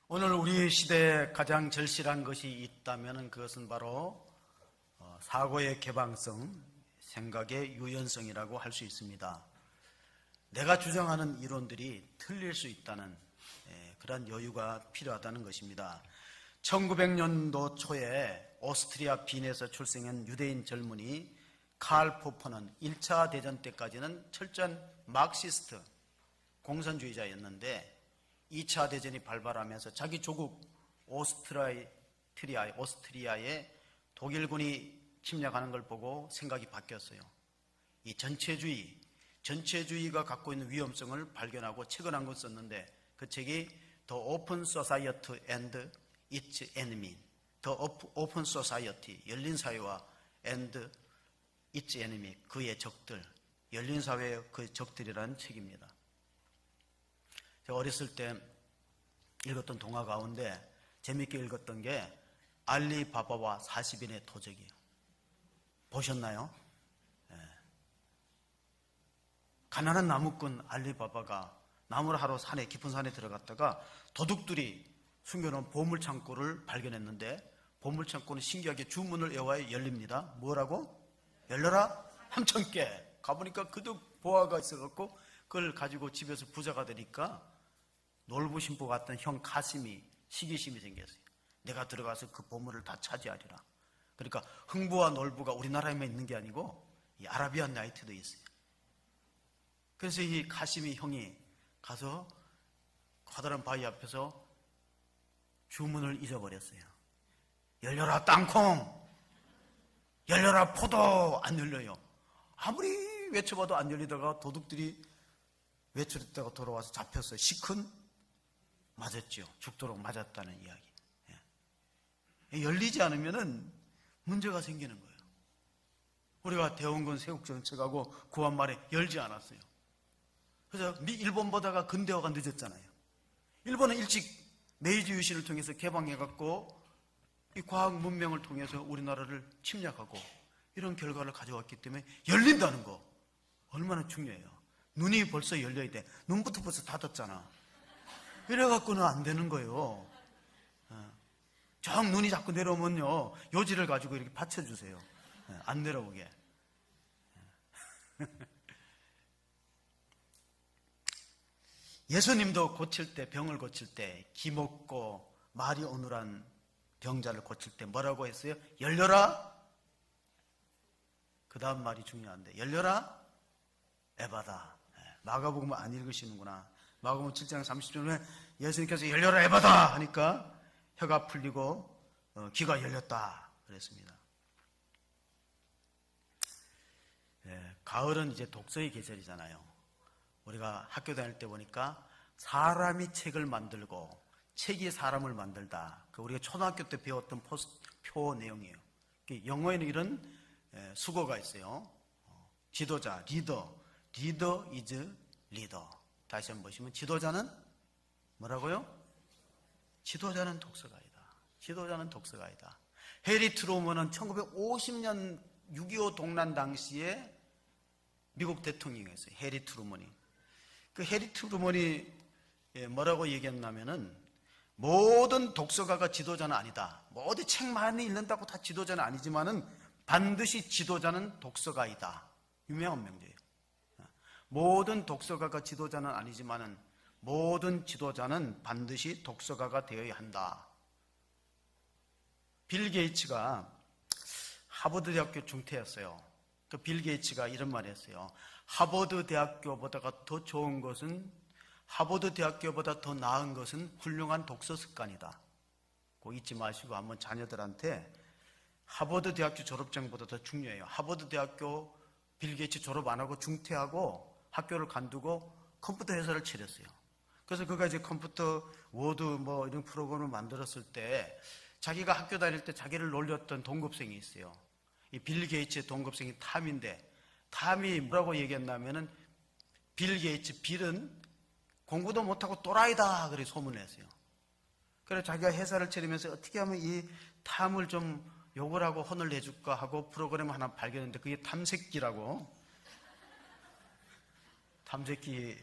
오늘 우리 시대에 가장 절실한 것이 있다면 그것은 바로 사고의 개방성, 생각의 유연성이라고 할 수 있습니다. 내가 주장하는 이론들이 틀릴 수 있다는 그런 여유가 필요하다는 것입니다. 1900년도 초에 오스트리아 빈에서 출생한 유대인 젊은이 칼 포퍼는 1차 대전 때까지는 철저한 마크시스트 공산주의자였는데 2차 대전이 발발하면서 자기 조국 오스트리아에 독일군이 침략하는 걸 보고 생각이 바뀌었어요. 이 전체주의가 갖고 있는 위험성을 발견하고 책을 한 권 썼는데 그 책이 The Open Society and Its Enemy, The Open Society, 열린 사회와 and Its Enemy, 그의 적들, 열린 사회의 그 적들이라는 책입니다. 제가 어렸을 때 읽었던 동화 가운데 재미있게 읽었던 게 알리바바와 40인의 도적이에요. 보셨나요? 네. 가난한 나무꾼 알리바바가 나무를 하러 깊은 산에 들어갔다가 도둑들이 숨겨놓은 보물창고를 발견했는데 보물창고는 신기하게 주문을 외워야 열립니다. 뭐라고? 열려라 3,000개. 가보니까 그도 보화가 있어갖고 그걸 가지고 집에서 부자가 되니까 놀부심보 같던 형 카심이 시기심이 생겼어요. 내가 들어가서 그 보물을 다 차지하리라. 그러니까 흥부와 놀부가 우리나라에만 있는 게 아니고 이 아라비안 나이트도 있어요. 그래서 이 카심이 형이 가서 커다란 바위 앞에서 주문을 잊어버렸어요. 열려라 땅콩, 열려라 포도. 안 열려요. 아무리 외쳐봐도 안 열리다가 도둑들이 외출했다가 돌아와서 잡혔어요. 시큰 맞았죠. 죽도록 맞았다는 이야기. 열리지 않으면은 문제가 생기는 거예요. 우리가 대원군 세국정책하고 구한 말에 열지 않았어요. 그래서 일본보다가 근대화가 늦었잖아요. 일본은 일찍 메이지 유신을 통해서 개방해갖고 이 과학 문명을 통해서 우리나라를 침략하고 이런 결과를 가져왔기 때문에 열린다는 거 얼마나 중요해요. 눈이 벌써 열려야 돼. 눈부터 벌써 닫았잖아. 이래갖고는 안 되는 거예요. 정 눈이 자꾸 내려오면요 요지를 가지고 이렇게 받쳐주세요. 안 내려오게. 예수님도 고칠 때, 병을 고칠 때, 기먹고 말이 어눌한 병자를 고칠 때 뭐라고 했어요? 열려라. 그 다음 말이 중요한데 열려라 에바다. 마가복음 안 읽으시는구나. 마가복음 7장 30절에 예수님께서 열려라 에바다 하니까 혀가 풀리고 귀가 열렸다 그랬습니다. 가을은 이제 독서의 계절이잖아요. 우리가 학교 다닐 때 보니까 사람이 책을 만들고 책이 사람을 만들다. 우리가 초등학교 때 배웠던 표 내용이에요. 영어에는 이런 수거가 있어요. 지도자, 리더 is leader. 다시 한번 보시면 지도자는 뭐라고요? 지도자는 독서가이다. 지도자는 독서가이다. 해리 트루먼은 1950년 6.25 동란 당시에 미국 대통령이었어요. 해리 트루먼이. 그 해리 트루먼이 뭐라고 얘기했냐면은 모든 독서가가 지도자는 아니다. 뭐 어디 책 많이 읽는다고 다 지도자는 아니지만은 반드시 지도자는 독서가이다. 유명한 명제예요. 모든 독서가가 지도자는 아니지만은 모든 지도자는 반드시 독서가가 되어야 한다. 빌 게이츠가 하버드 대학교 중퇴였어요. 그 빌 게이츠가 이런 말을 했어요. 하버드 대학교보다 더 좋은 것은, 하버드 대학교보다 더 나은 것은 훌륭한 독서 습관이다. 그거 잊지 마시고 한번 자녀들한테 하버드 대학교 졸업장보다 더 중요해요. 하버드 대학교 빌 게이츠 졸업 안 하고 중퇴하고 학교를 관두고 컴퓨터 회사를 차렸어요. 그래서 그가 이제 컴퓨터 워드 뭐 이런 프로그램을 만들었을 때 자기가 학교 다닐 때 자기를 놀렸던 동급생이 있어요. 이 빌 게이츠의 동급생이 탐인데, 탐이 뭐라고 얘기했냐면은 빌 게이츠, 빌은 공부도 못하고 또라이다 그래 소문을 했어요. 그래서 자기가 회사를 차리면서 어떻게 하면 이 탐을 좀 욕을 하고 혼을 내줄까 하고 프로그램 하나 발견했는데 그게 탐색기라고. 탐색기,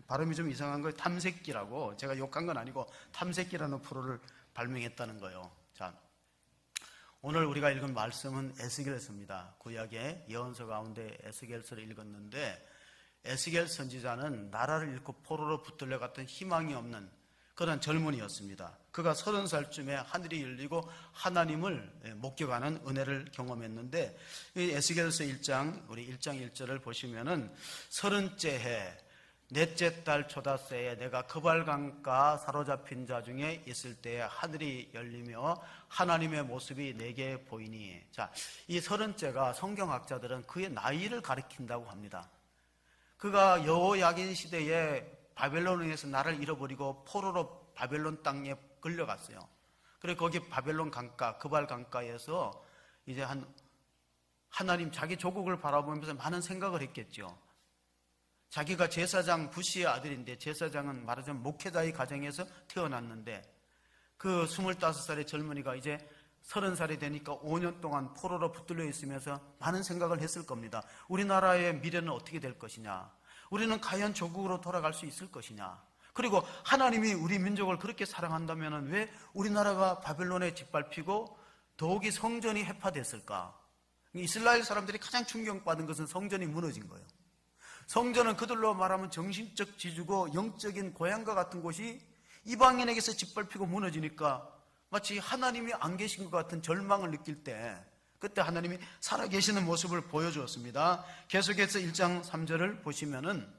발음이 좀 이상한 거예요. 탐색기라고. 제가 욕한 건 아니고 탐색기라는 프로를 발명했다는 거예요. 자, 오늘 우리가 읽은 말씀은 에스겔서입니다. 구약의 예언서 가운데 에스겔서를 읽었는데 에스겔 선지자는 나라를 잃고 포로로 붙들려 갔던 희망이 없는 그런 젊은이였습니다. 그가 30살쯤에 하늘이 열리고 하나님을 목격하는 은혜를 경험했는데 이 에스겔서 1장 우리 1장 1절을 보시면은 30째 해 넷째 달 초닷새에 내가 그발강가 사로잡힌 자 중에 있을 때에 하늘이 열리며 하나님의 모습이 내게 보이니. 자, 이 30째가 성경학자들은 그의 나이를 가리킨다고 합니다. 그가 여호야긴 시대에 바벨론에서 나라를 잃어버리고 포로로 바벨론 땅에 끌려갔어요. 그래서 거기 바벨론 강가, 그발 강가에서 이제 하나님 자기 조국을 바라보면서 많은 생각을 했겠죠. 자기가 제사장 부시의 아들인데 제사장은 말하자면 목회자의 가정에서 태어났는데 그 25살의 젊은이가 이제 30살이 되니까 5년 동안 포로로 붙들려 있으면서 많은 생각을 했을 겁니다. 우리나라의 미래는 어떻게 될 것이냐? 우리는 과연 조국으로 돌아갈 수 있을 것이냐? 그리고 하나님이 우리 민족을 그렇게 사랑한다면 왜 우리나라가 바벨론에 짓밟히고 더욱이 성전이 해파됐을까? 이스라엘 사람들이 가장 충격받은 것은 성전이 무너진 거예요. 성전은 그들로 말하면 정신적 지주고 영적인 고향과 같은 곳이 이방인에게서 짓밟히고 무너지니까 마치 하나님이 안 계신 것 같은 절망을 느낄 때 그때 하나님이 살아계시는 모습을 보여주었습니다. 계속해서 1장 3절을 보시면은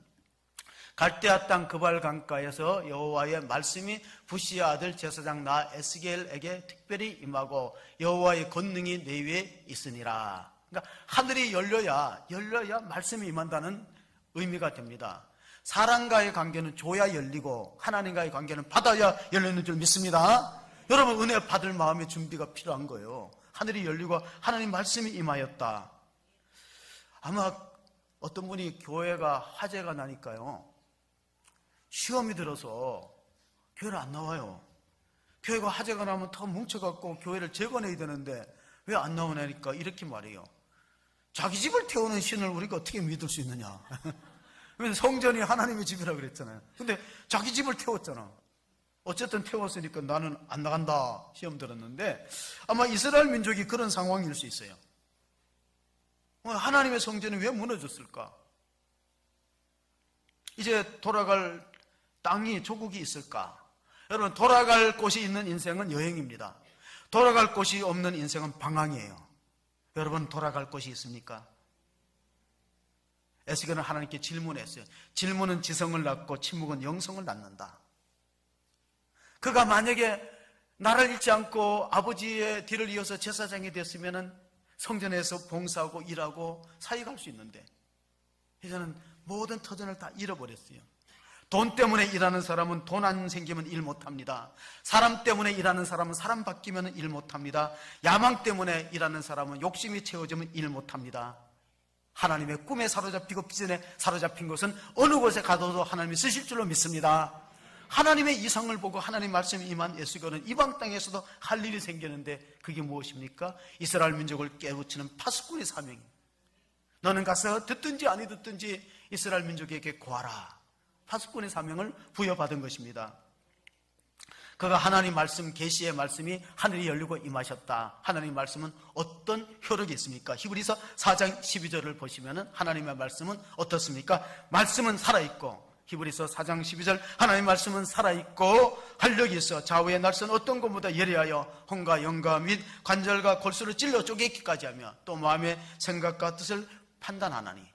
갈대아 땅 그발 강가에서 여호와의 말씀이 부시의 아들 제사장 나 에스겔에게 특별히 임하고 여호와의 권능이 내 위에 있으니라. 그러니까 하늘이 열려야 말씀이 임한다는 의미가 됩니다. 사람과의 관계는 줘야 열리고 하나님과의 관계는 받아야 열리는 줄 믿습니다. 여러분 은혜 받을 마음의 준비가 필요한 거예요. 하늘이 열리고 하나님 말씀이 임하였다. 아마 어떤 분이 교회가 화재가 나니까요 시험이 들어서 교회를 안 나와요. 교회가 화재가 나면 더 뭉쳐갖고 교회를 재건해야 되는데 왜 안 나오냐니까 이렇게 말해요. 자기 집을 태우는 신을 우리가 어떻게 믿을 수 있느냐. 성전이 하나님의 집이라고 그랬잖아요. 근데 자기 집을 태웠잖아. 어쨌든 태웠으니까 나는 안 나간다 시험 들었는데 아마 이스라엘 민족이 그런 상황일 수 있어요. 하나님의 성전이 왜 무너졌을까? 이제 돌아갈 땅이 조국이 있을까? 여러분 돌아갈 곳이 있는 인생은 여행입니다. 돌아갈 곳이 없는 인생은 방황이에요. 여러분 돌아갈 곳이 있습니까? 에스겔은 하나님께 질문했어요. 질문은 지성을 낳고 침묵은 영성을 낳는다. 그가 만약에 나를 잃지 않고 아버지의 뒤를 이어서 제사장이 됐으면 성전에서 봉사하고 일하고 사역할 수 있는데 이제는 모든 터전을 다 잃어버렸어요. 돈 때문에 일하는 사람은 돈 안 생기면 일 못합니다. 사람 때문에 일하는 사람은 사람 바뀌면 일 못합니다. 야망 때문에 일하는 사람은 욕심이 채워지면 일 못합니다. 하나님의 꿈에 사로잡히고 비전에 사로잡힌 것은 어느 곳에 가둬도 하나님이 쓰실 줄로 믿습니다. 하나님의 이상을 보고 하나님 말씀이 임한 에스겔은 이방 땅에서도 할 일이 생기는데 그게 무엇입니까? 이스라엘 민족을 깨우치는 파수꾼의 사명입니다. 너는 가서 듣든지 아니 듣든지 이스라엘 민족에게 고하라. 파수꾼의 사명을 부여받은 것입니다. 그가 하나님 말씀 계시의 말씀이 하늘이 열리고 임하셨다. 하나님 말씀은 어떤 효력이 있습니까? 히브리서 4장 12절을 보시면 하나님의 말씀은 어떻습니까? 말씀은 살아있고 히브리서 4장 12절 하나님의 말씀은 살아있고 활력이 있어 좌우의 날선 어떤 것보다 예리하여 혼과 영과 및 관절과 골수를 찔러 쪼개기까지 하며 또 마음의 생각과 뜻을 판단하나니.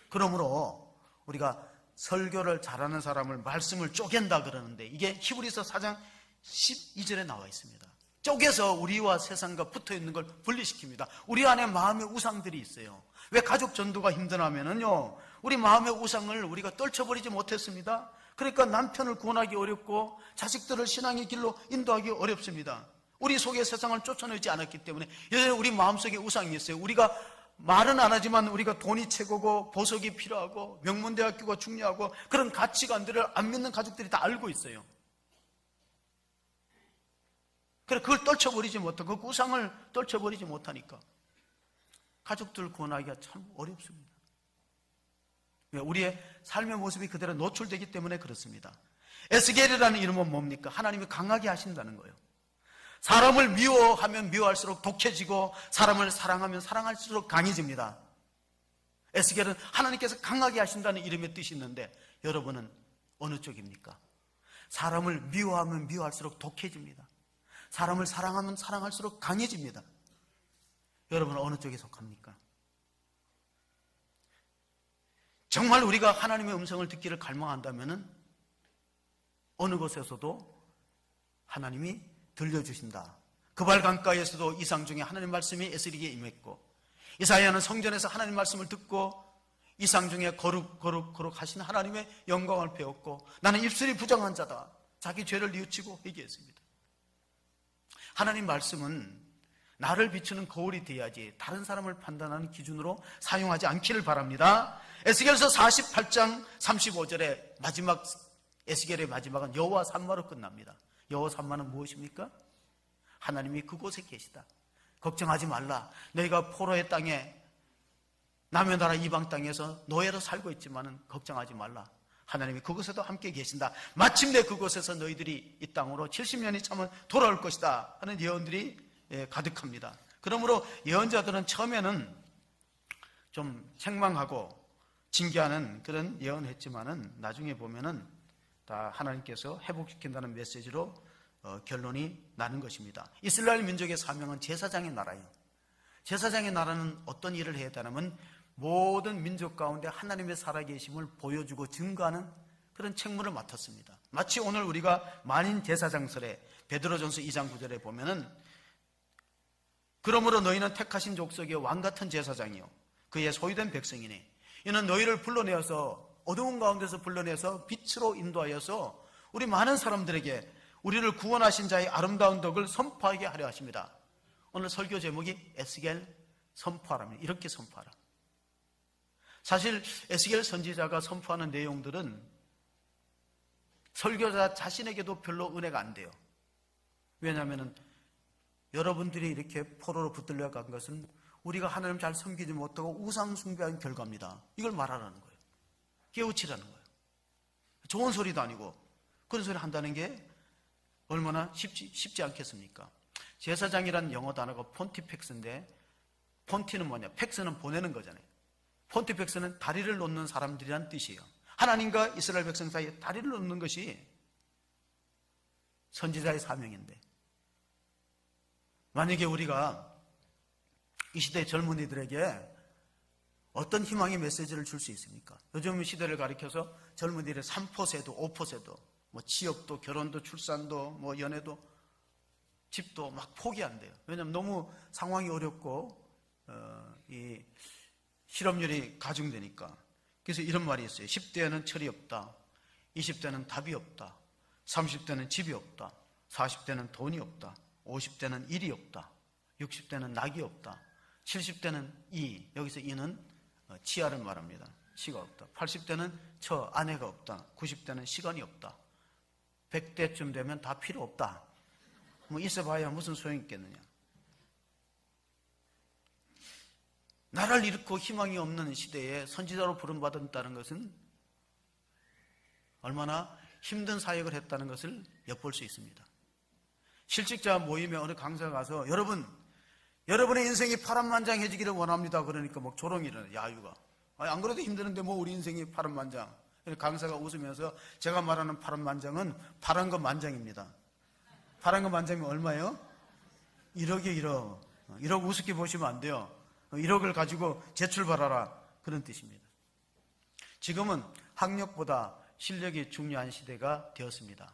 그러므로 우리가 설교를 잘하는 사람을 말씀을 쪼갠다 그러는데 이게 히브리서 4장 12절에 나와 있습니다. 쪼개서 우리와 세상과 붙어있는 걸 분리시킵니다. 우리 안에 마음의 우상들이 있어요. 왜 가족 전도가 힘드냐면요 우리 마음의 우상을 우리가 떨쳐버리지 못했습니다. 그러니까 남편을 구원하기 어렵고 자식들을 신앙의 길로 인도하기 어렵습니다. 우리 속에 세상을 쫓아내지 않았기 때문에 여전히 우리 마음속에 우상이 있어요. 우리가 말은 안 하지만 우리가 돈이 최고고 보석이 필요하고 명문대학교가 중요하고 그런 가치관들을 안 믿는 가족들이 다 알고 있어요. 그래 그걸 떨쳐버리지 못하고 그 우상을 떨쳐버리지 못하니까 가족들 구원하기가 참 어렵습니다. 우리의 삶의 모습이 그대로 노출되기 때문에 그렇습니다. 에스겔이라는 이름은 뭡니까? 하나님이 강하게 하신다는 거예요. 사람을 미워하면 미워할수록 독해지고 사람을 사랑하면 사랑할수록 강해집니다. 에스겔은 하나님께서 강하게 하신다는 이름의 뜻이 있는데 여러분은 어느 쪽입니까? 사람을 미워하면 미워할수록 독해집니다. 사람을 사랑하면 사랑할수록 강해집니다. 여러분은 어느 쪽에 속합니까? 정말 우리가 하나님의 음성을 듣기를 갈망한다면 어느 곳에서도 하나님이 들려주신다. 그발 강가에서도 이상 중에 하나님 말씀이 에스겔에게 임했고 이사야는 성전에서 하나님 말씀을 듣고 이상 중에 거룩 하신 하나님의 영광을 배웠고 나는 입술이 부정한 자다. 자기 죄를 뉘우치고 회개했습니다. 하나님 말씀은 나를 비추는 거울이 되어야지 다른 사람을 판단하는 기준으로 사용하지 않기를 바랍니다. 에스겔서 48장 35절에 마지막 에스겔의 마지막은 여호와 산마로 끝납니다. 여호와 산마는 무엇입니까? 하나님이 그곳에 계시다. 걱정하지 말라. 너희가 포로의 땅에 남의 나라 이방 땅에서 노예로 살고 있지만은 걱정하지 말라. 하나님이 그곳에도 함께 계신다. 마침내 그곳에서 너희들이 이 땅으로 70년이 차면 돌아올 것이다 하는 예언들이 가득합니다. 그러므로 예언자들은 처음에는 좀 책망하고 징계하는 그런 예언을 했지만은 나중에 보면은 다 하나님께서 회복시킨다는 메시지로 결론이 나는 것입니다. 이스라엘 민족의 사명은 제사장의 나라예요. 제사장의 나라는 어떤 일을 해야 되냐면 모든 민족 가운데 하나님의 살아계심을 보여주고 증거하는 그런 책무를 맡았습니다. 마치 오늘 우리가 만인 제사장설에 베드로전서 2장 9절에 보면은 그러므로 너희는 택하신 족속의 왕같은 제사장이요 그의 소유된 백성이니 이는 너희를 불러내어서 어두운 가운데서 불러내서 빛으로 인도하여서 우리 많은 사람들에게 우리를 구원하신 자의 아름다운 덕을 선포하게 하려 하십니다. 오늘 설교 제목이 에스겔 선포하랍니다. 이렇게 선포하라. 사실 에스겔 선지자가 선포하는 내용들은 설교자 자신에게도 별로 은혜가 안 돼요. 왜냐하면 여러분들이 이렇게 포로로 붙들려 간 것은 우리가 하나님 잘 섬기지 못하고 우상 숭배한 결과입니다. 이걸 말하라는 거예요. 깨우치라는 거예요. 좋은 소리도 아니고 그런 소리 한다는 게 얼마나 쉽지 않겠습니까? 제사장이란 영어 단어가 폰티펙스인데 폰티는 뭐냐? 팩스는 보내는 거잖아요. 폰티펙스는 다리를 놓는 사람들이란 뜻이에요. 하나님과 이스라엘 백성 사이에 다리를 놓는 것이 선지자의 사명인데 만약에 우리가 이 시대의 젊은이들에게 어떤 희망의 메시지를 줄 수 있습니까? 요즘 시대를 가리켜서 젊은이들의 3%세도 5%세도 뭐 취업도 결혼도 출산도 뭐 연애도 집도 막 포기한대요. 왜냐하면 너무 상황이 어렵고 이 실업률이 가중되니까. 그래서 이런 말이 있어요. 10대에는 철이 없다. 20대는 답이 없다. 30대는 집이 없다. 40대는 돈이 없다. 50대는 일이 없다. 60대는 낙이 없다. 70대는 이, 여기서 이는 치아를 말합니다. 시가 없다. 80대는 처, 아내가 없다. 90대는 시간이 없다. 100대쯤 되면 다 필요 없다. 뭐 있어봐야 무슨 소용이 있겠느냐. 나라를 잃고 희망이 없는 시대에 선지자로 부름받았다는 것은 얼마나 힘든 사역을 했다는 것을 엿볼 수 있습니다. 실직자 모임에 어느 강사가 가서 여러분의 인생이 파란만장해지기를 원합니다. 그러니까 막 조롱이 일어나요. 야유가. 안 그래도 힘드는데 뭐 우리 인생이 파란만장. 강사가 웃으면서 제가 말하는 파란만장은 파란 거 만장입니다. 파란 거 만장이면 얼마예요? 1억에 1억. 1억 우습게 보시면 안 돼요. 1억을 가지고 재출발하라. 그런 뜻입니다. 지금은 학력보다 실력이 중요한 시대가 되었습니다.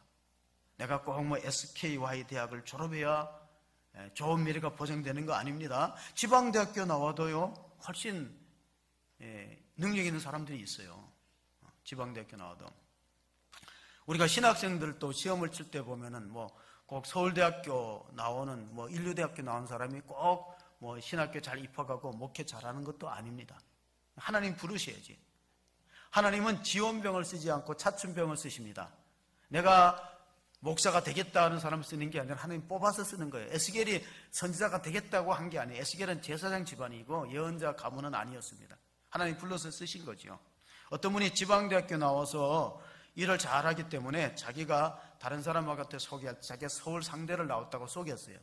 내가 꼭 뭐 SKY 대학을 졸업해야 좋은 미래가 보장되는 거 아닙니다. 지방대학교 나와도요, 훨씬 능력 있는 사람들이 있어요. 지방대학교 나와도. 우리가 신학생들도 시험을 칠 때 보면은 뭐 꼭 서울대학교 나오는 뭐 인류대학교 나온 사람이 꼭 뭐 신학교 잘 입학하고 목회 잘하는 것도 아닙니다. 하나님 부르셔야지. 하나님은 지원병을 쓰지 않고 차춘병을 쓰십니다. 내가 목사가 되겠다 하는 사람 쓰는 게 아니라 하나님 뽑아서 쓰는 거예요. 에스겔이 선지자가 되겠다고 한 게 아니에요. 에스겔은 제사장 집안이고 예언자 가문은 아니었습니다. 하나님 불러서 쓰신 거죠. 어떤 분이 지방대학교 나와서 일을 잘하기 때문에 자기가 다른 사람한테 소개할 때 자기가 서울 상대를 나왔다고 속였어요.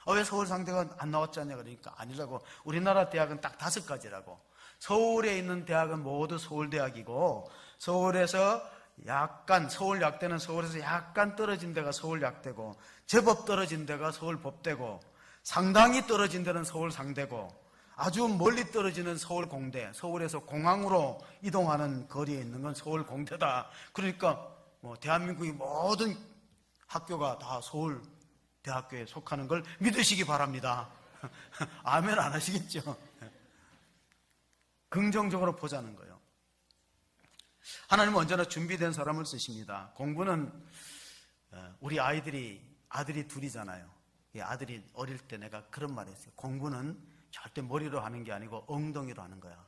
왜 서울 상대가 안 나왔지 않냐 그러니까 아니라고. 우리나라 대학은 딱 5가지라고. 서울에 있는 대학은 모두 서울대학이고 서울에서 약간 서울약대는 서울에서 약간 떨어진 데가 서울약대고 제법 떨어진 데가 서울법대고 상당히 떨어진 데는 서울상대고 아주 멀리 떨어지는 서울공대, 서울에서 공항으로 이동하는 거리에 있는 건 서울공대다. 그러니까 대한민국의 모든 학교가 다 서울대학교에 속하는 걸 믿으시기 바랍니다. 아멘 안 하시겠죠? 긍정적으로 보자는 거예요. 하나님은 언제나 준비된 사람을 쓰십니다. 공부는 우리 아들이 둘이잖아요. 아들이 어릴 때 내가 그런 말 했어요. 공부는 절대 머리로 하는 게 아니고 엉덩이로 하는 거야.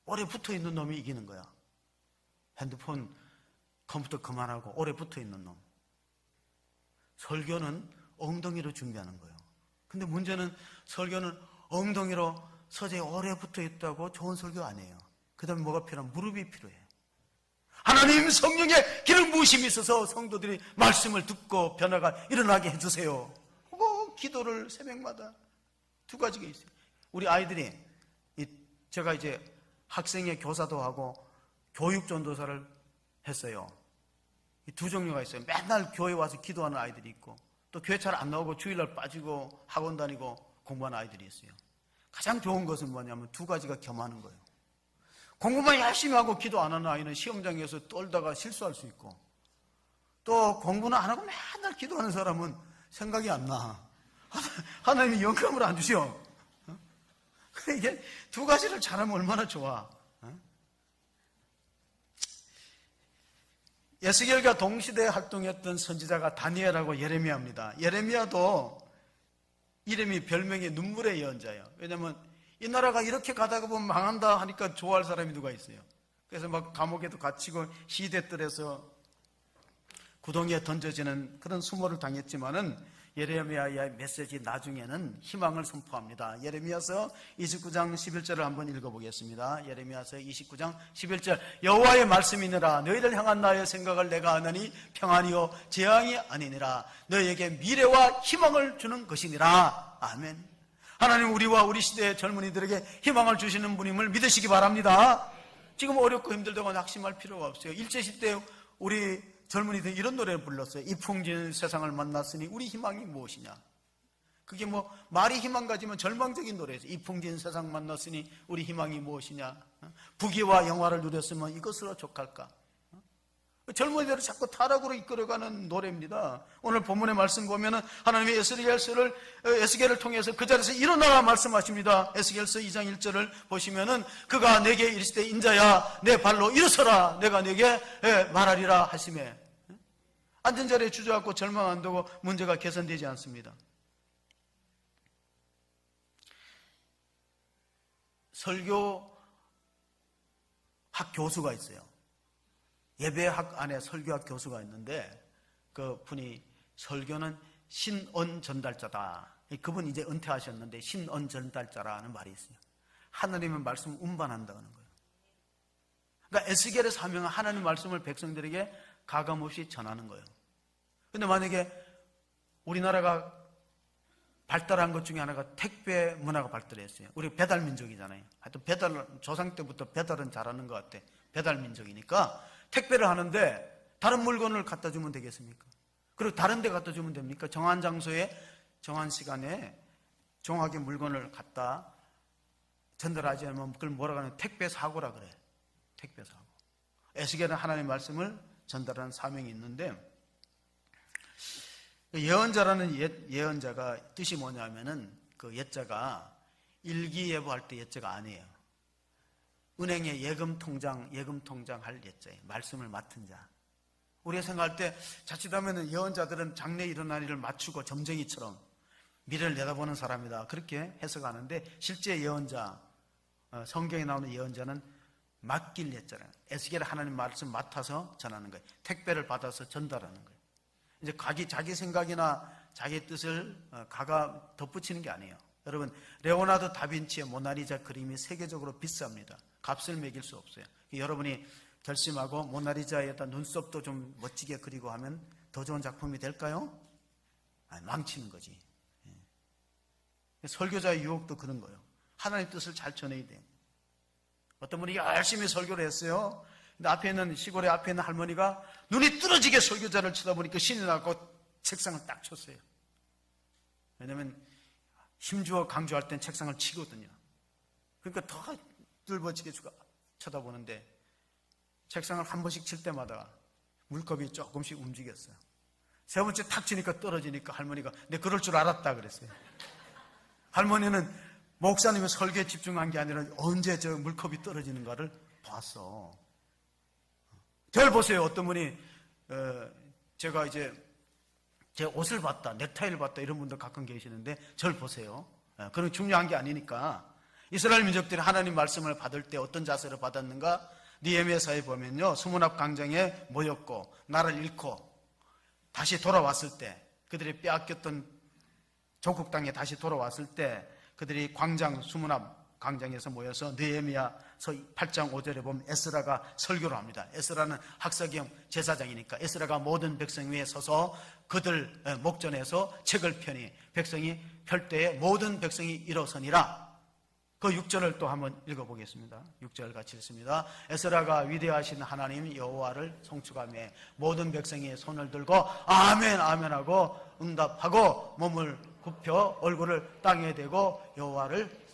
오래 붙어 있는 놈이 이기는 거야. 핸드폰, 컴퓨터 그만하고 오래 붙어 있는 놈. 설교는 엉덩이로 준비하는 거예요. 근데 문제는 설교는 엉덩이로 서재에 오래 붙어 있다고 좋은 설교 아니에요. 그 다음에 뭐가 필요하면 무릎이 필요해. 하나님 성령의 기름 부으심이 있어서 성도들이 말씀을 듣고 변화가 일어나게 해주세요. 기도를 새벽마다 2가지가 있어요. 우리 아이들이 제가 이제 학생의 교사도 하고 교육 전도사를 했어요. 이 2종류가 있어요. 맨날 교회 와서 기도하는 아이들이 있고 또 교회 잘 안 나오고 주일날 빠지고 학원 다니고 공부하는 아이들이 있어요. 가장 좋은 것은 뭐냐면 2가지가 겸하는 거예요. 공부만 열심히 하고 기도 안 하는 아이는 시험장에서 떨다가 실수할 수 있고 또 공부는 안 하고 맨날 기도하는 사람은 생각이 안 나. 하나님이 영감을 안 주셔. 이게 2가지를 잘하면 얼마나 좋아. 에스겔과 동시대에 활동했던 선지자가 다니엘하고 예레미야입니다. 예레미야도 이름이 별명이 눈물의 예언자예요. 왜냐하면 이 나라가 이렇게 가다가 보면 망한다 하니까 좋아할 사람이 누가 있어요. 그래서 막 감옥에도 갇히고 시대뜰에서 구덩이에 던져지는 그런 수모를 당했지만은 예레미야의 메시지 나중에는 희망을 선포합니다. 예레미야서 29장 11절을 한번 읽어보겠습니다. 예레미야서 29장 11절 여호와의 말씀이니라 너희를 향한 나의 생각을 내가 아느니 평안이요 재앙이 아니니라 너희에게 미래와 희망을 주는 것이니라. 아멘. 하나님 우리와 우리 시대의 젊은이들에게 희망을 주시는 분임을 믿으시기 바랍니다. 지금 어렵고 힘들다고 낙심할 필요가 없어요. 일제시대 우리 젊은이들이 이런 노래를 불렀어요. 이 풍진 세상을 만났으니 우리 희망이 무엇이냐. 그게 말이 희망 가지면 절망적인 노래죠. 이 풍진 세상 만났으니 우리 희망이 무엇이냐. 부귀와 영화를 누렸으면 이것으로 족할까. 젊은이들을 자꾸 타락으로 이끌어가는 노래입니다. 오늘 본문의 말씀 보면은 하나님의 에스겔을 통해서 그 자리에서 일어나라 말씀하십니다. 에스겔서 2장 1절을 보시면은 그가 내게 이르시되 인자야 내 발로 일어서라 내가 내게 말하리라 하시매. 앉은 자리에 주저앉고 절망 안 되고 문제가 개선되지 않습니다. 설교학 교수가 있어요. 예배학 안에 설교학 교수가 있는데 그 분이 설교는 신언 전달자다. 그분 이제 은퇴하셨는데 신언 전달자라는 말이 있어요. 하나님의 말씀을 운반한다는 거예요. 그러니까 에스겔의 사명은 하나님의 말씀을 백성들에게 가감없이 전하는 거예요. 그런데 만약에 우리나라가 발달한 것 중에 하나가 택배 문화가 발달했어요. 우리 배달 민족이잖아요. 하여튼 조상 때부터 배달은 잘하는 것 같아. 배달 민족이니까 택배를 하는데 다른 물건을 갖다 주면 되겠습니까? 그리고 다른 데 갖다 주면 됩니까? 정한 장소에 정한 시간에 정확하게 물건을 갖다 전달하지 않으면 그걸 뭐라고 하냐 택배 사고라 그래. 택배 사고. 에스겔은 하나님의 말씀을 전달하는 사명이 있는데 예언자라는 예언자가 뜻이 뭐냐면은 그 예자가 일기예보할 때 예자가 아니에요. 은행에 예금 통장 할 예자예요. 말씀을 맡은 자. 우리가 생각할 때 자칫하면 예언자들은 장래 일어날 일을 맞추고 점쟁이처럼 미래를 내다보는 사람이다. 그렇게 해석하는데 실제 예언자, 성경에 나오는 예언자는 맡길 했잖아요. 에스겔 하나님 말씀 맡아서 전하는 거예요. 택배를 받아서 전달하는 거예요. 이제 자기 생각이나 자기 뜻을 가가 덧붙이는 게 아니에요. 여러분, 레오나르도 다빈치의 모나리자 그림이 세계적으로 비쌉니다. 값을 매길 수 없어요. 여러분이 결심하고 모나리자에다 눈썹도 좀 멋지게 그리고 하면 더 좋은 작품이 될까요? 아니, 망치는 거지. 설교자의 유혹도 그런 거예요. 하나님의 뜻을 잘 전해야 돼요. 어떤 분이 열심히 설교를 했어요. 근데 앞에 있는, 시골에 앞에 있는 할머니가 눈이 뚫어지게 설교자를 쳐다보니까 신이 나고 책상을 딱 쳤어요. 왜냐면 힘주어 강조할 땐 책상을 치거든요. 그러니까 더 뚫어지게 쳐다보는데 책상을 한 번씩 칠 때마다 물컵이 조금씩 움직였어요. 세 번째 탁 치니까 떨어지니까 할머니가 내 그럴 줄 알았다 그랬어요. 할머니는 목사님의 설교에 집중한 게 아니라 언제 저 물컵이 떨어지는가를 봤어. 절 보세요. 어떤 분이 제가 이제 제 옷을 봤다, 넥타이를 봤다 이런 분들 가끔 계시는데 절 보세요. 그런 중요한 게 아니니까. 이스라엘 민족들이 하나님 말씀을 받을 때 어떤 자세로 받았는가? 느헤미야서에 보면요, 수문앞 광장에 모였고 나를 잃고 다시 돌아왔을 때, 그들이 빼앗겼던 조국 땅에 다시 돌아왔을 때 그들이 광장, 수문앞 광장에서 모여서 느헤미야서 8장 5절에 보면 에스라가 설교를 합니다. 에스라는 학사경 제사장이니까 에스라가 모든 백성 위에 서서 그들 목전에서 책을 펴니 백성이 펼 때에 모든 백성이 일어서니라. 그 6절을 또 한번 읽어보겠습니다. 6절 같이 읽습니다. 에스라가 위대하신 하나님 여호와를 송축하며 모든 백성이 손을 들고 아멘 아멘 하고 응답하고 몸을 굽혀 얼굴을 땅에 대고 여호와를,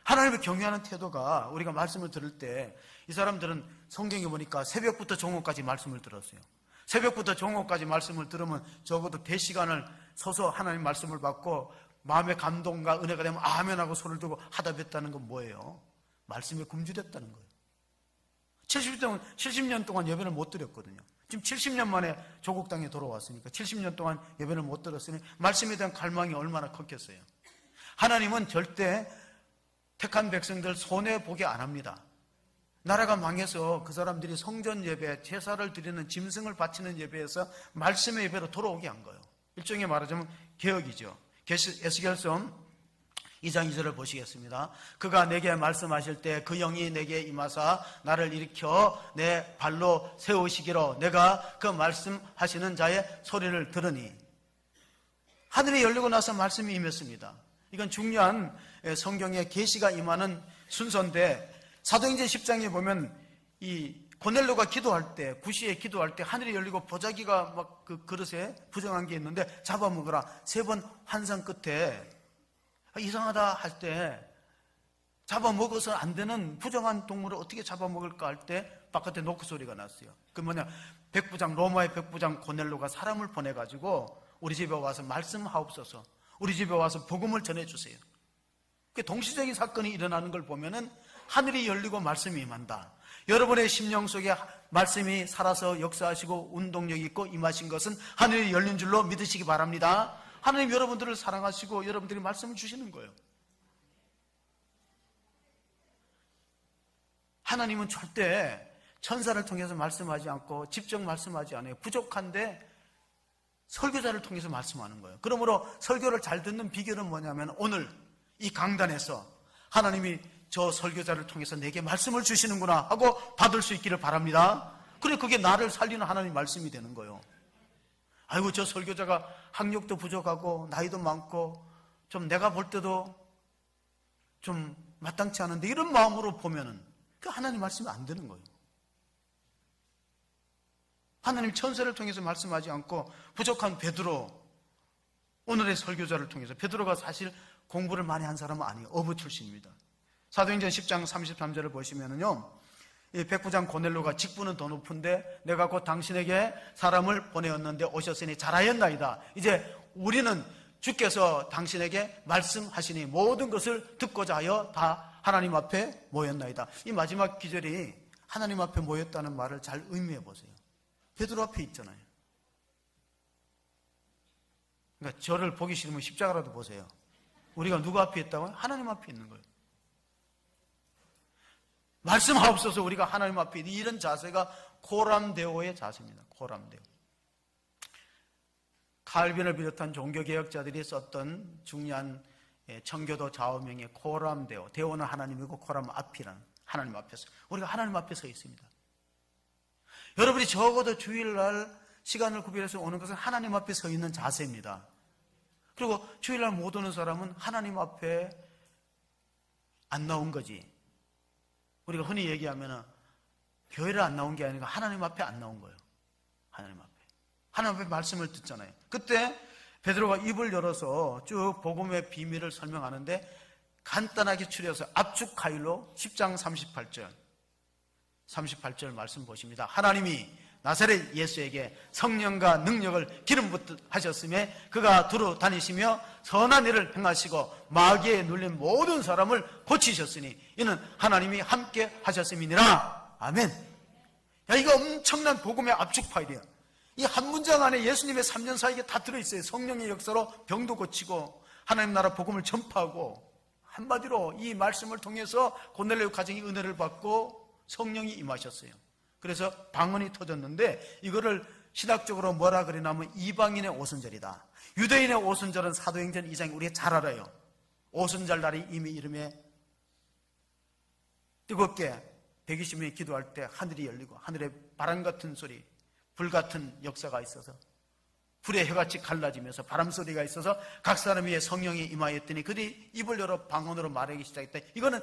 하나님을 경외하는 태도가, 우리가 말씀을 들을 때 이 사람들은 성경에 보니까 새벽부터 정오까지 말씀을 들었어요. 새벽부터 정오까지 말씀을 들으면 적어도 대시간을 서서 하나님 말씀을 받고 마음의 감동과 은혜가 되면 아멘하고 손을 들고 하다 뵀다는 건 뭐예요? 말씀에 굶주렸다는 거예요. 70년 동안 예배를 못 드렸거든요. 지금 70년 만에 조국 땅에 돌아왔으니까 70년 동안 예배를 못 드렸으니 말씀에 대한 갈망이 얼마나 컸겠어요. 하나님은 절대 택한 백성들 손해보게 안 합니다. 나라가 망해서 그 사람들이 성전 예배, 제사를 드리는 짐승을 바치는 예배에서 말씀의 예배로 돌아오게 한 거예요. 일종의 말하자면 개혁이죠. 에스겔서 2장 2절을 보시겠습니다. 그가 내게 말씀하실 때 그 영이 내게 임하사 나를 일으켜 내 발로 세우시기로 내가 그 말씀하시는 자의 소리를 들으니. 하늘이 열리고 나서 말씀이 임했습니다. 이건 중요한 성경의 계시가 임하는 순서인데, 사도행전 10장에 보면 이 고넬료가 기도할 때, 구시에 기도할 때 하늘이 열리고 보자기가 막 그 그릇에 부정한 게 있는데 잡아먹으라 3번 환상 끝에 이상하다 할 때, 잡아먹어서 안 되는 부정한 동물을 어떻게 잡아먹을까 할 때 바깥에 노크 소리가 났어요. 그 뭐냐, 백부장, 로마의 백부장 고넬료가 사람을 보내가지고 우리 집에 와서 말씀하옵소서, 우리 집에 와서 복음을 전해주세요. 동시적인 사건이 일어나는 걸 보면은 하늘이 열리고 말씀이 임한다. 여러분의 심령 속에 말씀이 살아서 역사하시고 운동력 있고 임하신 것은 하늘이 열린 줄로 믿으시기 바랍니다. 하나님 여러분들을 사랑하시고 여러분들이 말씀을 주시는 거예요. 하나님은 절대 천사를 통해서 말씀하지 않고 직접 말씀하지 않아요. 부족한데 설교자를 통해서 말씀하는 거예요. 그러므로 설교를 잘 듣는 비결은 뭐냐면 오늘 이 강단에서 하나님이 저 설교자를 통해서 내게 말씀을 주시는구나 하고 받을 수 있기를 바랍니다. 그래, 그게 나를 살리는 하나님 말씀이 되는 거예요. 아이고, 저 설교자가 학력도 부족하고 나이도 많고 좀 내가 볼 때도 좀 마땅치 않은데, 이런 마음으로 보면은 그 하나님 말씀이 안 되는 거예요. 하나님 천사를 통해서 말씀하지 않고 부족한 베드로, 오늘의 설교자를 통해서, 베드로가 사실 공부를 많이 한 사람은 아니에요. 어부 출신입니다. 사도행전 10장 33절을 보시면은요, 이 백부장 고넬료가 직분은 더 높은데 내가 곧 당신에게 사람을 보내었는데 오셨으니 잘하였나이다. 이제 우리는 주께서 당신에게 말씀하시니 모든 것을 듣고자 하여 다 하나님 앞에 모였나이다. 이 마지막 기절이 하나님 앞에 모였다는 말을 잘 의미해 보세요. 베드로 앞에 있잖아요. 그러니까 저를 보기 싫으면 십자가라도 보세요. 우리가 누구 앞에 있다고요? 하나님 앞에 있는 거예요. 말씀하옵소서. 우리가 하나님 앞에 이런 자세가 코람데오의 자세입니다. 코람데오. 칼빈을 비롯한 종교개혁자들이 썼던 중요한 청교도 좌우명의 코람데오. 데오는 하나님이고 코람은 앞이라는, 하나님 앞에서. 우리가 하나님 앞에 서 있습니다. 여러분이 적어도 주일날 시간을 구별해서 오는 것은 하나님 앞에 서 있는 자세입니다. 그리고 주일날 못 오는 사람은 하나님 앞에 안 나온 거지. 우리가 흔히 얘기하면 교회를 안 나온 게 아니라 하나님 앞에 안 나온 거예요. 하나님 앞에. 하나님 앞에 말씀을 듣잖아요. 그때 베드로가 입을 열어서 쭉 복음의 비밀을 설명하는데 간단하게 추려서 압축가일로 10장 38절 말씀 보십니다. 하나님이 나사렛 예수에게 성령과 능력을 기름 붓하셨음에 그가 두루 다니시며 선한 일을 행하시고 마귀에 눌린 모든 사람을 고치셨으니 이는 하나님이 함께 하셨음이니라. 아멘. 야, 이거 엄청난 복음의 압축 파일이에요. 이 한 문장 안에 예수님의 3년 사이에 다 들어있어요. 성령의 역사로 병도 고치고 하나님 나라 복음을 전파하고, 한마디로 이 말씀을 통해서 고넬료 가정이 은혜를 받고 성령이 임하셨어요. 그래서 방언이 터졌는데 이거를 신학적으로 뭐라 그러냐면 이방인의 오순절이다. 유대인의 오순절은 사도행전 2장에 우리가 잘 알아요. 오순절 날이 이미 이름에 뜨겁게 120명이 기도할 때 하늘이 열리고 하늘에 바람 같은 소리, 불 같은 역사가 있어서 불의 해같이 갈라지면서 바람 소리가 있어서 각 사람 위에 성령이 임하였더니 그들이 입을 열어 방언으로 말하기 시작했다. 이거는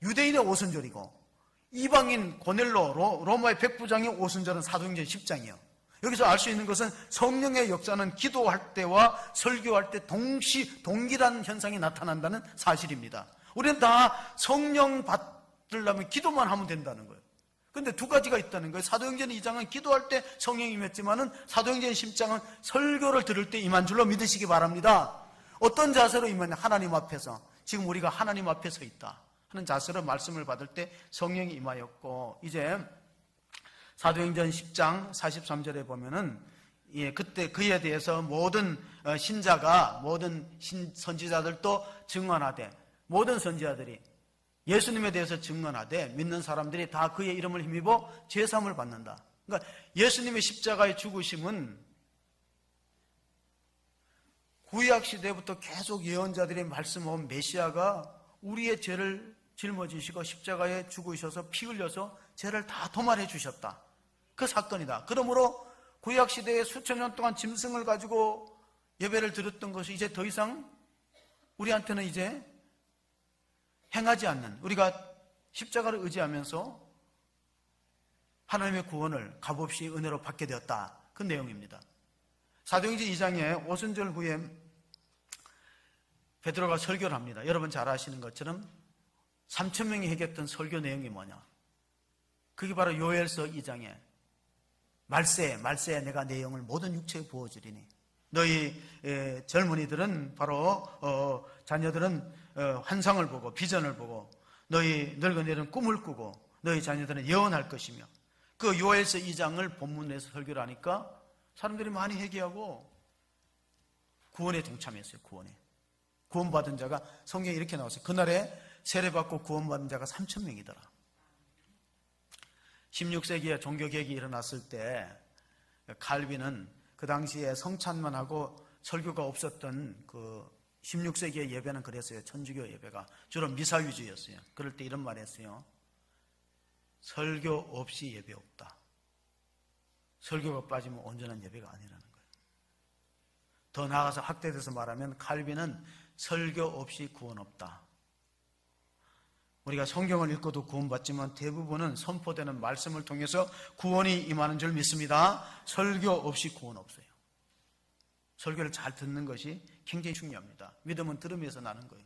유대인의 오순절이고, 이방인 고넬로 로마의 백부장의 오순절은 사도행전 10장이에요. 여기서 알 수 있는 것은 성령의 역사는 기도할 때와 설교할 때 동일한 현상이 나타난다는 사실입니다. 우리는 다 성령 받으려면 기도만 하면 된다는 거예요. 그런데 두 가지가 있다는 거예요. 사도행전 2장은 기도할 때 성령이 임했지만은 사도행전 10장은 설교를 들을 때 임한 줄로 믿으시기 바랍니다. 어떤 자세로 임하냐? 하나님 앞에서. 지금 우리가 하나님 앞에 서 있다 하는 자세로 말씀을 받을 때 성령이 임하였고, 이제 사도행전 10장 43절에 보면은 그때 그에 대해서 모든 신자가, 모든 선지자들도 증언하되, 모든 선지자들이 예수님에 대해서 증언하되 믿는 사람들이 다 그의 이름을 힘입어 제사함을 받는다. 그러니까 예수님의 십자가의 죽으심은 구약 시대부터 계속 예언자들이 말씀한 메시아가 우리의 죄를 짊어지시고 십자가에 죽으셔서 피 흘려서 죄를 다 도말해 주셨다. 그 사건이다. 그러므로 구약 시대에 수천 년 동안 짐승을 가지고 예배를 드렸던 것이 이제 더 이상 우리한테는 이제 행하지 않는, 우리가 십자가를 의지하면서 하나님의 구원을 값없이 은혜로 받게 되었다. 그 내용입니다. 사도행전 2장에 오순절 후에 베드로가 설교를 합니다. 여러분 잘 아시는 것처럼 3,000명이 회개했던 설교 내용이 뭐냐? 그게 바로 요엘서 2장에 말세에 내가 내 영을 모든 육체에 부어주리니 너희 젊은이들은 바로 자녀들은 환상을 보고 비전을 보고, 너희 늙은이들은 꿈을 꾸고, 너희 자녀들은 예언할 것이며, 그 요엘서 2장을 본문에서 설교를 하니까 사람들이 많이 회개하고 구원에 동참했어요. 구원받은 자가, 성경에 이렇게 나왔어요. 그날에 세례받고 구원받은 자가 3,000명이더라. 16세기에 종교개혁이 일어났을 때 칼빈은 그 당시에 성찬만 하고 설교가 없었던 그 16세기의 예배는 그랬어요. 천주교 예배가 주로 미사 위주였어요. 그럴 때 이런 말 했어요. 설교 없이 예배 없다. 설교가 빠지면 온전한 예배가 아니라는 거예요. 더 나아가서 확대돼서 말하면 칼빈은 설교 없이 구원 없다. 우리가 성경을 읽고도 구원받지만 대부분은 선포되는 말씀을 통해서 구원이 임하는 줄 믿습니다. 설교 없이 구원 없어요. 설교를 잘 듣는 것이 굉장히 중요합니다. 믿음은 들음에서 나는 거예요.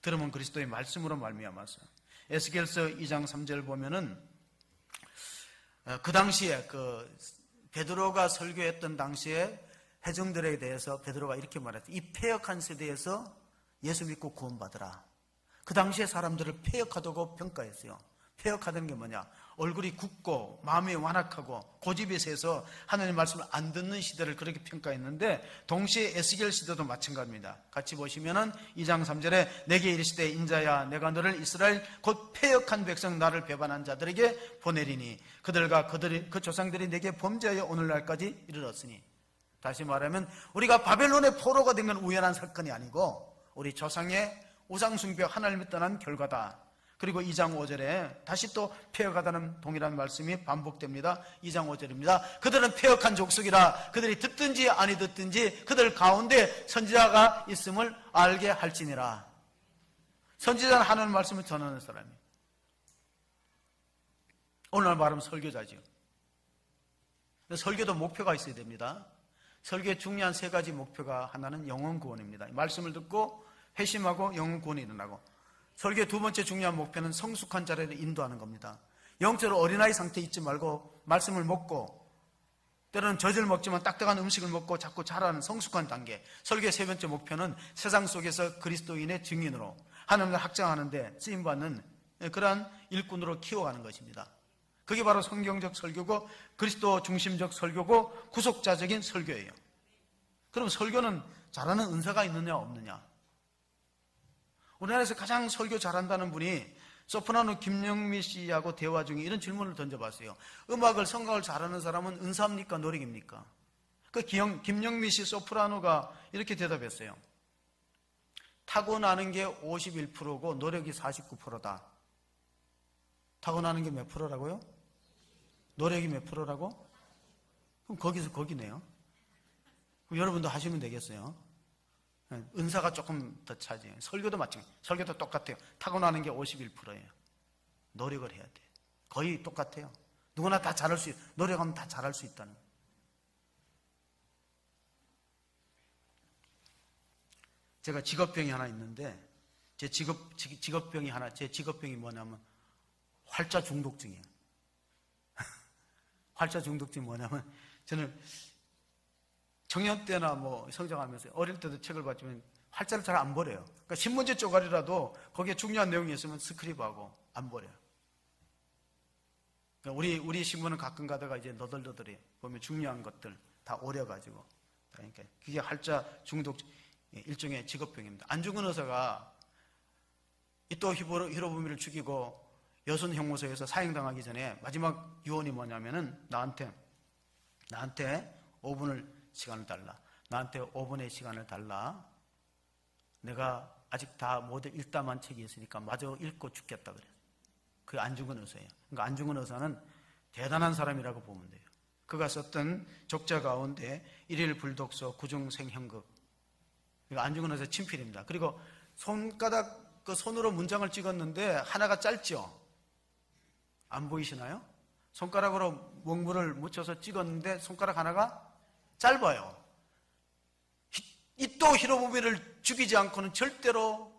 들음은 그리스도의 말씀으로 말미암아서. 에스겔서 2장 3절 보면은 그 당시에 그 베드로가 설교했던 당시에 회중들에 대해서 베드로가 이렇게 말했어요. 이 패역한 세대에서 예수 믿고 구원받으라. 그 당시에 사람들을 패역하다고 평가했어요. 패역하다는 게 뭐냐? 얼굴이 굳고 마음이 완악하고 고집이 세서 하나님의 말씀을 안 듣는 시대를 그렇게 평가했는데, 동시에 에스겔 시대도 마찬가지입니다. 같이 보시면은 2장 3절에 내게 이르시되 인자야 내가 너를 이스라엘 곧 패역한 백성 나를 배반한 자들에게 보내리니 그들과 그 조상들이 내게 범죄하여 오늘날까지 이르렀으니. 다시 말하면 우리가 바벨론의 포로가 된 건 우연한 사건이 아니고 우리 조상의 우상숭배 하나님을 떠난 결과다. 그리고 2장 5절에 다시 또 패역하다는 동일한 말씀이 반복됩니다. 2장 5절입니다. 그들은 패역한 족속이라 그들이 듣든지 아니 듣든지 그들 가운데 선지자가 있음을 알게 할지니라. 선지자는 하나님의 말씀을 전하는 사람이에요. 오늘 말하면 설교자죠. 설교도 목표가 있어야 됩니다. 설교의 중요한 세 가지 목표가, 하나는 영혼 구원입니다. 말씀을 듣고 회심하고 영혼 구원이 일어나고, 설교의 두 번째 중요한 목표는 성숙한 자를 인도하는 겁니다. 영적으로 어린아이 상태에 있지 말고 말씀을 먹고, 때로는 젖을 먹지만 딱딱한 음식을 먹고 자꾸 자라는 성숙한 단계. 설교의 세 번째 목표는 세상 속에서 그리스도인의 증인으로 하나님을 확장하는 데 쓰임받는 그러한 일꾼으로 키워가는 것입니다. 그게 바로 성경적 설교고 그리스도 중심적 설교고 구속자적인 설교예요. 그럼 설교는 잘하는 은사가 있느냐 없느냐? 우리나라에서 가장 설교 잘한다는 분이 소프라노 김영미 씨하고 대화 중에 이런 질문을 던져봤어요. 음악을, 성악을 잘하는 사람은 은사입니까 노력입니까? 그 김영미 씨 소프라노가 이렇게 대답했어요. 타고나는 게 51%고 노력이 49%다. 타고나는 게 몇 프로라고요? 노력이 몇 프로라고? 그럼 거기서 거기네요. 그럼 여러분도 하시면 되겠어요. 은사가 조금 더 차지해요. 설교도 마찬가지예요. 설교도 똑같아요. 타고나는 게 51%예요. 노력을 해야 돼요. 거의 똑같아요. 누구나 다 잘할 수 있어요. 노력하면 다 잘할 수 있다는 거예요. 제가 직업병이 하나 있는데, 제 직업병이 뭐냐면 활자 중독증이에요. 활자 중독증이 뭐냐면, 저는 청년 때나 성장하면서 어릴 때도 책을 봤지만 활자를 잘 안 버려요. 그러니까 신문지 쪼가리라도 거기에 중요한 내용이 있으면 스크립하고 안 버려요. 그러니까 우리 신문은 가끔 가다가 이제 너덜너덜해 보면 중요한 것들 다 오려가지고. 그러니까 그게 활자 중독 일종의 직업병입니다. 안중근 의사가 이토 히로부미를 죽이고 여순 형무소에서 사형당하기 전에 마지막 유언이 뭐냐면은 나한테 5분을 시간을 달라. 나한테 5분의 시간을 달라. 내가 아직 다 못 읽다만 책이 있으니까 마저 읽고 죽겠다 그래요. 그게 안중근 의사예요. 그러니까 안중근 의사는 대단한 사람이라고 보면 돼요. 그가 썼던 적자 가운데 일일 불독서 구중생형극. 그러니까 안중근 의사 친필입니다. 그리고 손가락 손으로 문장을 찍었는데 하나가 짧죠. 안 보이시나요? 손가락으로 먹물을 묻혀서 찍었는데 손가락 하나가 짧아요. 이토 히로부미를 죽이지 않고는 절대로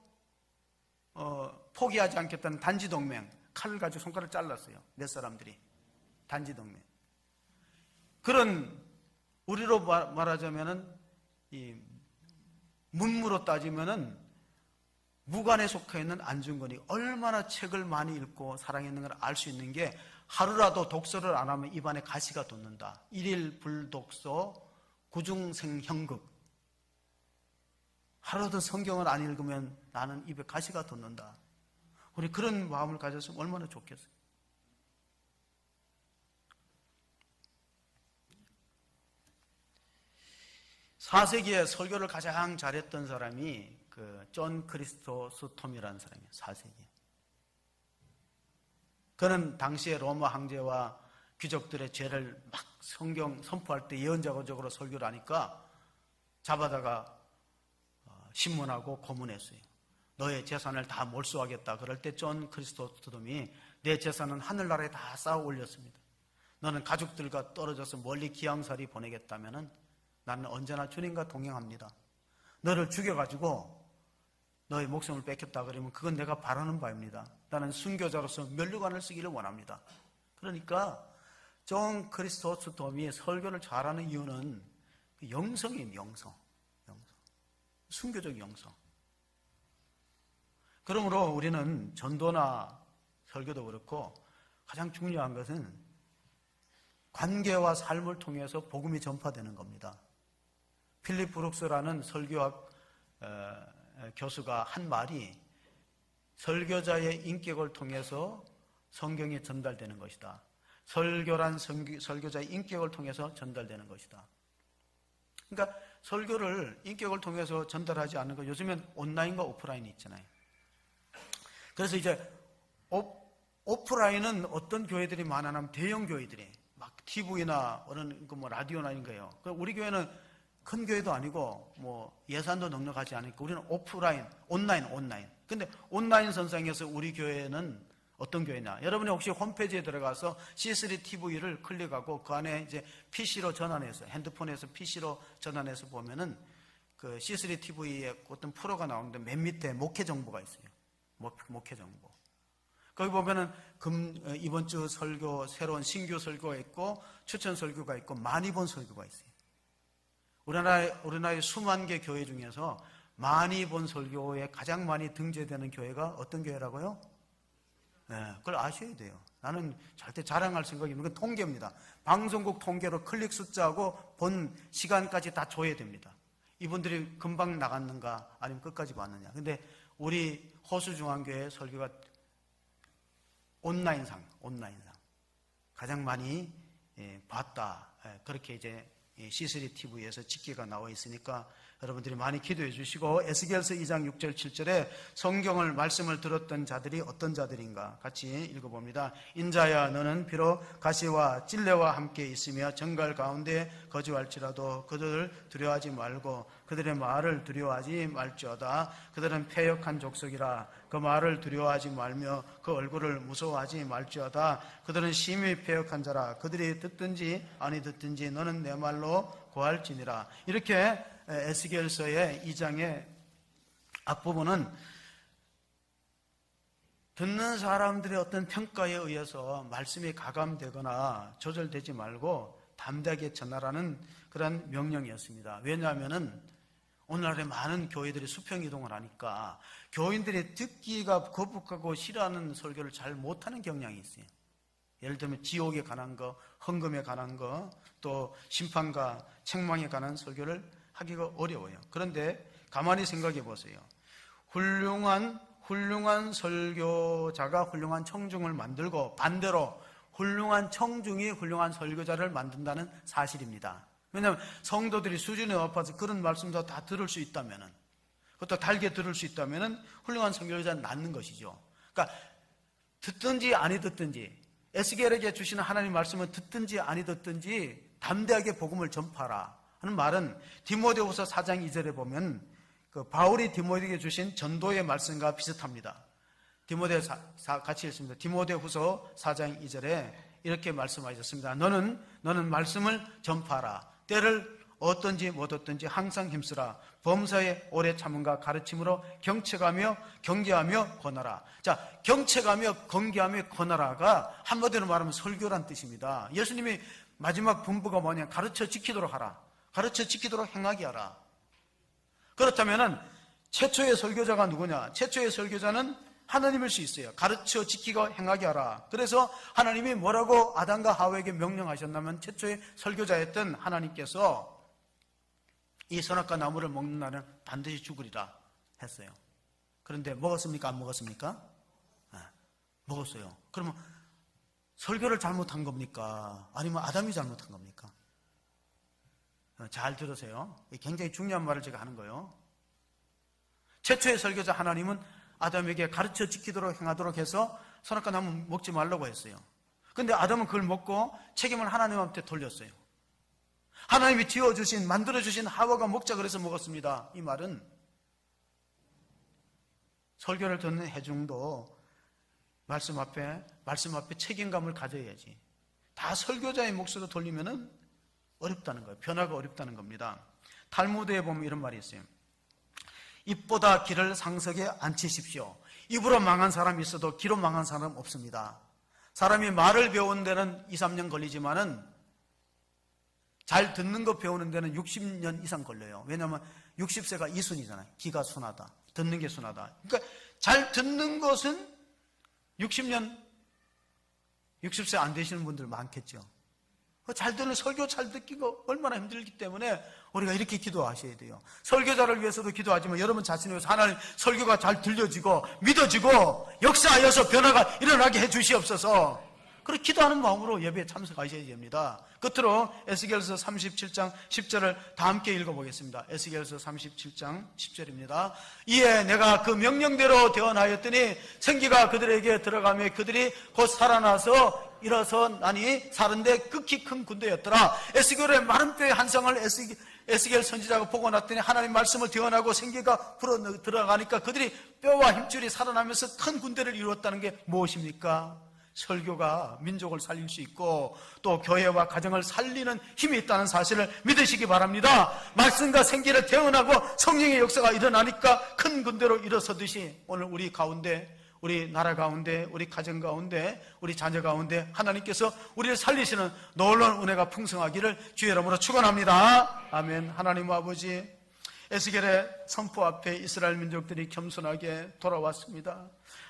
포기하지 않겠다는 단지동맹. 칼을 가지고 손가락을 잘랐어요. 몇 사람들이. 단지동맹. 그런 우리로 말하자면은 이 문무로 따지면은 무관에 속해 있는 안중근이 얼마나 책을 많이 읽고 사랑했는 걸 알 수 있는 게, 하루라도 독서를 안 하면 입안에 가시가 돋는다. 일일 불독서 구중생형극. 하루도 성경을 안 읽으면 나는 입에 가시가 돋는다. 우리 그런 마음을 가졌으면 얼마나 좋겠어요. (4세기에) 설교를 가장 잘했던 사람이 존 크리스토스톰이라는 사람이에요. 4세기에. 그는 당시에 로마 황제와 귀족들의 죄를 막 성경 선포할 때 예언자적으로 설교를 하니까 잡아다가 신문하고 고문했어요. 너의 재산을 다 몰수하겠다. 그럴 때 존 크리스토스톰이 내 재산은 하늘나라에 다 쌓아 올렸습니다. 너는 가족들과 떨어져서 멀리 기양살이 보내겠다면은 나는 언제나 주님과 동행합니다. 너를 죽여가지고 너의 목숨을 뺏겼다 그러면 그건 내가 바라는 바입니다. 나는 순교자로서 면류관을 쓰기를 원합니다. 그러니까 존 크리스토스톰이 설교를 잘하는 이유는 영성이에요. 영성. 순교적 영성. 그러므로 우리는 전도나 설교도 그렇고 가장 중요한 것은 관계와 삶을 통해서 복음이 전파되는 겁니다. 필립 브룩스라는 설교학 교수가 한 말이 설교자의 인격을 통해서 성경이 전달되는 것이다. 설교란 설교자의 인격을 통해서 전달되는 것이다. 그러니까 설교를 인격을 통해서 전달하지 않는 거, 요즘엔 온라인과 오프라인이 있잖아요. 그래서 이제 오프라인은 어떤 교회들이 많아냐면 대형 교회들이 막 TV나 어느 뭐 라디오나 이런 거예요. 우리 교회는 큰 교회도 아니고 뭐 예산도 넉넉하지 않으니까 우리는 오프라인, 온라인. 근데 온라인 선상에서 우리 교회는 어떤 교회냐? 여러분이 혹시 홈페이지에 들어가서 C3 TV를 클릭하고 그 안에 이제 PC로 전환해서, 핸드폰에서 PC로 전환해서 보면은 그 C3 TV에 어떤 프로가 나오는데 맨 밑에 목회 정보가 있어요. 목회 정보. 거기 보면은 이번 주 설교, 새로운 신규 설교가 있고 추천 설교가 있고 많이 본 설교가 있어요. 우리나라의 수만 개 교회 중에서 많이 본 설교에 가장 많이 등재되는 교회가 어떤 교회라고요? 네, 그걸 아셔야 돼요. 나는 절대 자랑할 생각이 없는 건 통계입니다. 방송국 통계로 클릭 숫자하고 본 시간까지 다 줘야 됩니다. 이분들이 금방 나갔는가 아니면 끝까지 봤느냐. 근데 우리 호수중앙교회 설교가 온라인상 가장 많이 봤다. 그렇게 이제 C3 TV에서 집계가 나와 있으니까 여러분들이 많이 기도해 주시고, 에스겔서 2장 6절 7절에 성경을 말씀을 들었던 자들이 어떤 자들인가 같이 읽어봅니다. 인자야, 너는 비록 가시와 찔레와 함께 있으며 정갈 가운데 거주할지라도 그들을 두려워하지 말고 그들의 말을 두려워하지 말지어다. 그들은 패역한 족속이라 그 말을 두려워하지 말며 그 얼굴을 무서워하지 말지어다. 그들은 심히 패역한 자라. 그들이 듣든지 아니 듣든지 너는 내 말로 고할지니라. 이렇게 에스겔서의 2장의 앞부분은 듣는 사람들의 어떤 평가에 의해서 말씀이 가감되거나 조절되지 말고 담대하게 전하라는 그런 명령이었습니다. 왜냐하면은 오늘날에 많은 교회들이 수평이동을 하니까 교인들이 듣기가 거북하고 싫어하는 설교를 잘 못하는 경향이 있어요. 예를 들면 지옥에 관한 거, 헌금에 관한 거, 또 심판과 책망에 관한 설교를 하기가 어려워요. 그런데 가만히 생각해 보세요. 훌륭한 설교자가 훌륭한 청중을 만들고 반대로 훌륭한 청중이 훌륭한 설교자를 만든다는 사실입니다. 왜냐하면 성도들이 수준이 높아서 그런 말씀도 다 들을 수 있다면은, 그것도 달게 들을 수 있다면은 훌륭한 설교자는 낫는 것이죠. 그러니까 듣든지 아니 듣든지, 에스겔에게 주시는 하나님 말씀은 듣든지 아니 듣든지 담대하게 복음을 전파하라 하는 말은 디모데후서 4장 2절에 보면 그 바울이 디모데에게 주신 전도의 말씀과 비슷합니다. 같이 읽습니다. 디모데후서 4장 2절에 이렇게 말씀하셨습니다. 너는 말씀을 전파하라. 때를 얻든지 못 얻든지 항상 힘쓰라. 범사에 오래 참음과 가르침으로 경책하며 경계하며 권하라. 자, 경책하며 경계하며 권하라가 한마디로 말하면 설교란 뜻입니다. 예수님이 마지막 분부가 뭐냐? 가르쳐 지키도록 하라. 가르쳐 지키도록 행하게 하라. 그렇다면은 최초의 설교자가 누구냐? 최초의 설교자는 하나님일 수 있어요. 가르쳐 지키고 행하게 하라. 그래서 하나님이 뭐라고 아담과 하와에게 명령하셨냐면 최초의 설교자였던 하나님께서 이 선악과 나무를 먹는 날은 반드시 죽으리라 했어요. 그런데 먹었습니까? 안 먹었습니까? 네, 먹었어요. 그러면 설교를 잘못한 겁니까? 아니면 아담이 잘못한 겁니까? 잘 들으세요. 굉장히 중요한 말을 제가 하는 거예요. 최초의 설교자 하나님은 아담에게 가르쳐 지키도록 행하도록 해서 선악과 나무 먹지 말라고 했어요. 그런데 아담은 그걸 먹고 책임을 하나님한테 돌렸어요. 하나님이 지어주신, 만들어주신 하와가 먹자 그래서 먹었습니다. 이 말은 설교를 듣는 회중도 말씀 앞에 책임감을 가져야지. 다 설교자의 몫으로 돌리면은 어렵다는 거예요. 변화가 어렵다는 겁니다. 탈무드에 보면 이런 말이 있어요. 입보다 귀를 상석에 앉히십시오. 입으로 망한 사람이 있어도 귀로 망한 사람은 없습니다. 사람이 말을 배우는 데는 2, 3년 걸리지만은 잘 듣는 거 배우는 데는 60년 이상 걸려요. 왜냐하면 60세가 이순이잖아요. 귀가 순하다. 듣는 게 순하다. 그러니까 잘 듣는 것은 60년 60세 안 되시는 분들 많겠죠. 잘 듣는 설교 잘 듣기가 얼마나 힘들기 때문에 우리가 이렇게 기도하셔야 돼요. 설교자를 위해서도 기도하지만 여러분 자신을 위해서 하나님 설교가 잘 들려지고 믿어지고 역사하여서 변화가 일어나게 해 주시옵소서. 그렇게 기도하는 마음으로 예배에 참석하셔야 됩니다. 끝으로 에스겔서 37장 10절을 다 함께 읽어보겠습니다. 에스겔서 37장 10절입니다. 이에 내가 그 명령대로 대언하였더니 생기가 그들에게 들어가며 그들이 곧 살아나서 일어서나니 사른데 극히 큰 군대였더라. 에스겔의 마른 뼈의 한 쌍을 에스겔 선지자가 보고 났더니 하나님 말씀을 대언하고 생기가 불어 들어가니까 그들이 뼈와 힘줄이 살아나면서 큰 군대를 이루었다는 게 무엇입니까? 설교가 민족을 살릴 수 있고 또 교회와 가정을 살리는 힘이 있다는 사실을 믿으시기 바랍니다. 말씀과 생기를 대언하고 성령의 역사가 일어나니까 큰 군대로 일어서듯이 오늘 우리 가운데, 우리 나라 가운데, 우리 가정 가운데, 우리 자녀 가운데 하나님께서 우리를 살리시는 놀라운 은혜가 풍성하기를 주의 이름으로 축원합니다. 아멘. 하나님 아버지, 에스겔의 선포 앞에 이스라엘 민족들이 겸손하게 돌아왔습니다.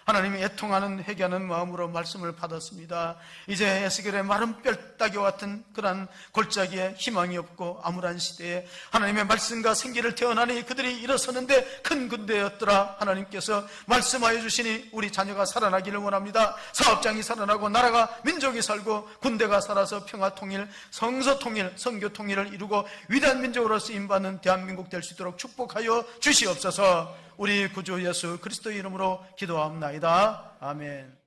하나님이 애통하는 회개하는 마음으로 말씀을 받았습니다. 이제 에스겔의 마른 뼈다귀와 같은 그런 골짜기에 희망이 없고 암울한 시대에 하나님의 말씀과 생기를 태어나니 그들이 일어서는데 큰 군대였더라. 하나님께서 말씀하여 주시니 우리 자녀가 살아나기를 원합니다. 사업장이 살아나고 나라가 민족이 살고 군대가 살아서 평화 통일, 성서 통일, 선교 통일을 이루고 위대한 민족으로 쓰임받는 대한민국 될 수 있도록 축복하여 주시옵소서. 우리 구주 예수 그리스도의 이름으로 기도합니다. 아멘.